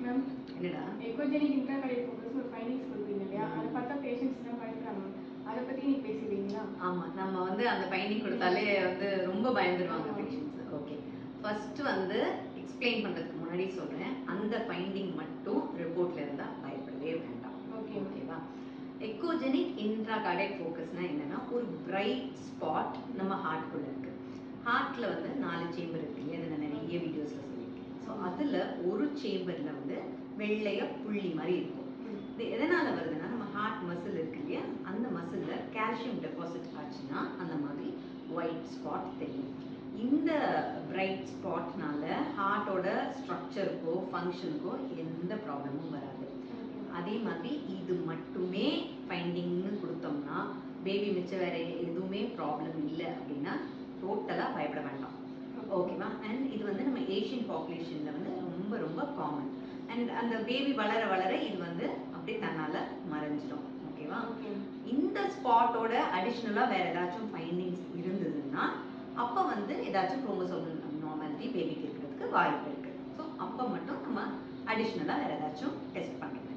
Ma'am என்னடா echogenic இன்ட்ராகார்டியல் focus ஒரு findings கொடுப்பீங்க இல்லையா, அதை பார்த்தா பேஷண்ட்ஸ் தான் பயப்படுறாங்க. அதை பற்றி நீ பேசுவீங்களா? ஆமாம், நம்ம வந்து அந்த ஃபைண்டிங் கொடுத்தாலே வந்து ரொம்ப பயந்துருவாங்க பேஷண்ட்ஸ். ஓகே, ஃபர்ஸ்ட் வந்து எக்ஸ்பிளைன் பண்ணுறதுக்கு முன்னாடி சொல்கிறேன், அந்த ஃபைண்டிங் மட்டும் ரிப்போர்ட்டில் இருந்தால் பயப்படவே வேண்டாம். ஓகேவா? எக்கோஜெனிக் இன்ட்ராகார்டியல் ஃபோக்கஸ்னால் என்னென்னா, ஒரு பிரைட் ஸ்பாட் நம்ம ஹார்ட்குள்ளே இருக்குது. ஹார்ட்டில் வந்து 4 சேம்பர் இருக்கு இல்லையா, அதை நான் நிறைய வீடியோஸில் சொல்லியிருக்கேன். ஸோ அதில் ஒரு சேம்பரில் வந்து வெள்ளைய புள்ளி மாதிரி இருக்கும். இது எதனால் வருதுன்னா, நம்ம ஹார்ட் மசில் இருக்கு இல்லையா, அந்த மசிலில் கால்சியம் டெபாசிட் ஆச்சுன்னா அந்த மாதிரி ஒயிட் ஸ்பாட் தெரியும். இந்த பிரைட் ஸ்பாட்னால ஹார்ட்டோட ஸ்ட்ரக்சருக்கோ ஃபங்க்ஷனுக்கோ எந்த ப்ராப்ளமும் வராது. அதே மாதிரி இது மட்டுமே ஃபைண்டிங்னு கொடுத்தோம்னா, பேபி மிச்சம் வேறு எதுவுமே ப்ராப்ளம் இல்லை அப்படின்னா டோட்டலாக பயப்பட வேண்டாம். ஓகேவா? அண்ட் இது வந்து நம்ம ஏஷியன் பாப்புலேஷனில் வந்து ரொம்ப ரொம்ப காமன். அண்ட் அந்த பேபி வளர வளர இது வந்து அப்படியே தன்னால் மறைஞ்சிடும். ஓகேவா? இந்த ஸ்பாட்டோட அடிஷ்னலாக வேறு ஏதாச்சும் ஃபைண்டிங்ஸ் இருந்ததுன்னா அப்போ வந்து ஏதாச்சும் குரோமோசோமல் நார்மாலிட்டி பேபிக்கு இருக்கிறதுக்கு வாய்ப்பு இருக்குது. ஸோ அப்போ மட்டும் நம்ம அடிஷ்னலாக வேறு ஏதாச்சும் டெஸ்ட் பண்ணுறோம்.